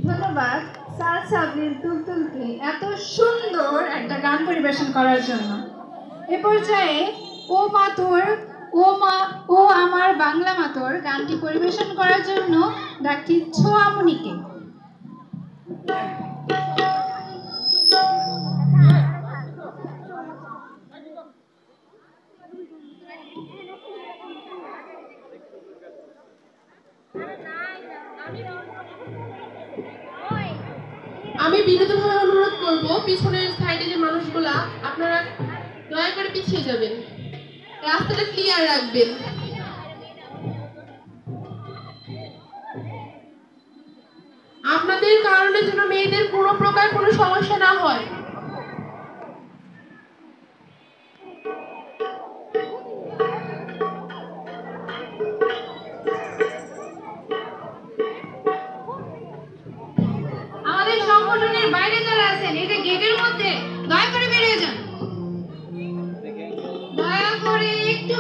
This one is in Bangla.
ধন্যবাদ স্যার সাবরিন তুলতুলকে এত সুন্দর একটা গান পরিবেশন করার জন্য। এ পর্যায়ে ও মাতুর ও আমার বাংলা মাতুর গানটি পরিবেশন করার জন্য ডাকছি ছোয়ামণিকে। আমি বিনীতভাবে অনুরোধ করব পিছনের সাইডে যে মানুষগুলা আপনারা দয়া করে পিছিয়ে যাবেন, রাস্তাটা ক্লিয়ার রাখবেন। আপনাদের কারণে যেন মেয়েদের কোনো প্রকার কোনো সমস্যা না হয়। আমাদের সংগঠনের বাইরে যারা আছেন এই যে গেটের মধ্যে দয়া করে বেরিয়ে যান, দয়া করে একটু